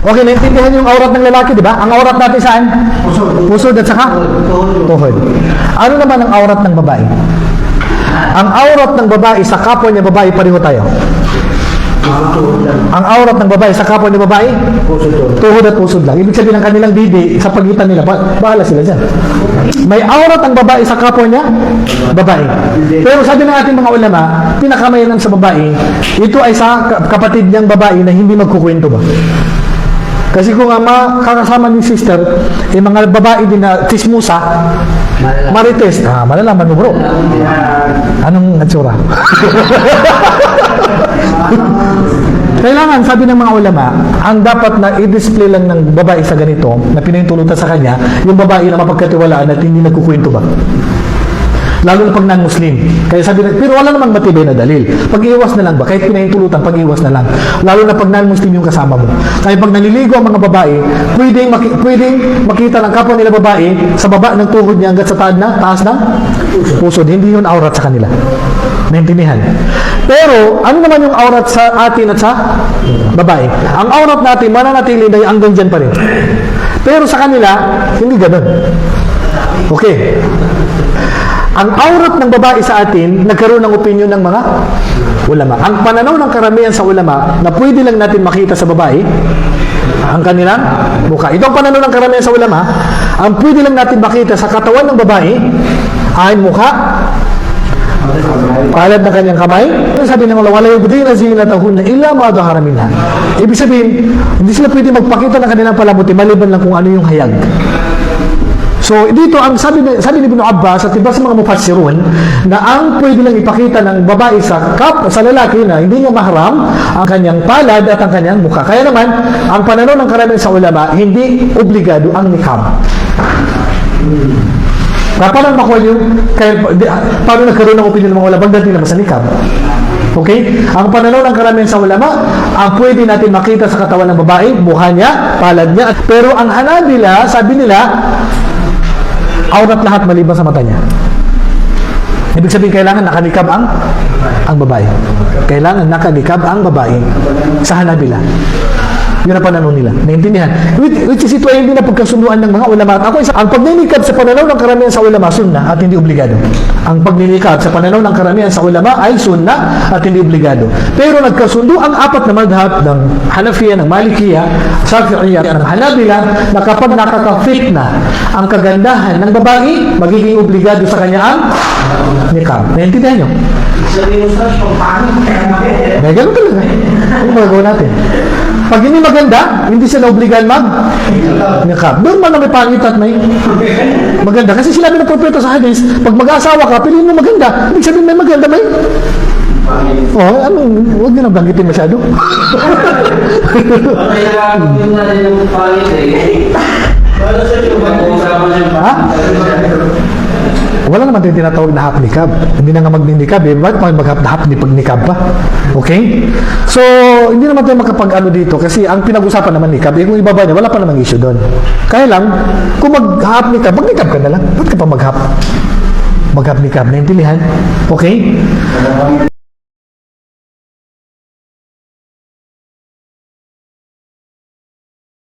Okay, naintindihan yung aurat ng lalaki, di ba? Ang aurat natin saan? Pusod at saka? Tuhod. Ano naman ang aurat ng babae? Ang aurat ng babae sa kapwa niya babae, pareho tayo. Ang aurat ng babae sa kapwa niya babae? Tuhod at pusod lang. Ibig sabihin ng kanilang bibi, sa pagitan nila, bahala sila dyan. May aurat ang babae sa kapwa niya? Babae. Pero sabi ng ating mga ulama, pinakamayanan sa babae, ito ay sa kapatid niyang babae na hindi magkukwento ba? Kasi kung makakasama ni sister, mga babae din na tismusa, marites, malalaman mo bro. Anong natsura? Kailangan, sabi ng mga ulama, ang dapat na i-display lang ng babae sa ganito, na pinahintulutan sa kanya, yung babae na mapagkatiwalaan at hindi nagkukwento ba? Lalo na pag non-Muslim. Kaya sabi na, pero wala namang matibay na dalil. Pag-iwas na lang ba? Kahit pinahintulutan, pag-iwas na lang. Lalo na pag non-Muslim yung kasama mo. Kaya pag naliligo ang mga babae, pwedeng makita ng kapwa nila babae sa baba ng tuhod niya hanggang sa taas ng pusod. Hindi yun aurat sa kanila. Naintindihan. Pero, ano naman yung aurat sa atin at sa babae? Ang aurat natin, mananatili na hanggang dyan pa rin. Pero sa kanila, hindi ganun. Okay. Ang aurat ng babae sa atin, nagkaroon ng opinion ng mga ulama. Ang pananaw ng karamihan sa ulama na pwede lang natin makita sa babae, ang kanilang mukha. Ito ang pananaw ng karamihan sa ulama, ang pwede lang natin makita sa katawan ng babae ay mukha, palad ng kanyang kamay. Sabi ng Allah, wala yubdina zinatahunna illa ma dhahara minha. Ibig sabihin, hindi sila pwede magpakita ng kanilang palamuti maliban lang kung ano yung hayag. So, dito, ang sabi ni Ibn Abbas at iba sa mga mufassirun na ang pwede lang ipakita ng babae sa lalaki na hindi niya mahram ang kanyang palad at ang kanyang mukha. Kaya naman, ang pananaw ng karamihan sa ulama, hindi obligado ang niqab. Paano makuha yung, paano nagkaroon ng opinion ng mga ulama dahil naman sa niqab? Okay? Ang pananaw ng karamihan sa ulama, ang pwede natin makita sa katawan ng babae, mukha niya, palad niya. Pero ang Hanabila, sabi nila, aurat lahat maliban sa mata niya. Ibig sabihin, kailangan nakanikab ang babae. Kailangan nakanikab ang babae sa Hanabila. Yun ang pananaw nila. Naintindihan? Which is ito ay hindi na pagkasunduan ng mga ulama. Ako ang pagninikab sa pananaw ng karamihan sa ulama, sunnah at hindi obligado. Ang pagninikab sa pananaw ng karamihan sa ulama ay sunnah at hindi obligado. Pero nagkasundo ang apat na madhab ng Hanafiya, ng Malikiya, Shafi'iyya, ng Hanabila na kapag nakaka-fit na ang kagandahan ng babae, magiging obligado sa kanya ang nikab. Naintindihan nyo? May gano'n talaga. Ano magagawa natin? Pag hindi maganda, hindi sila obligan mag-nikab. Doon man na may pangit at may maganda. Kasi sinabi ng propeta sa hadis, pag mag-asawa ka, piliin mo maganda. Ibig sabihin may maganda, may huwag nyo nang banggitin masyado. Ha? Wala naman din tinatawag na half nikab. Hindi na nga magninikab eh. Bakit mag-half nikab pa? Okay? So, hindi naman tayo makapag-ano dito kasi ang pinag-usapan naman nikab, kung ibaba niya, wala pa namang issue doon. Kaya lang, kung mag-half nikab, mag-nikab ka na lang. Ba't ka pa mag-half nikab? Naintindihan? Okay?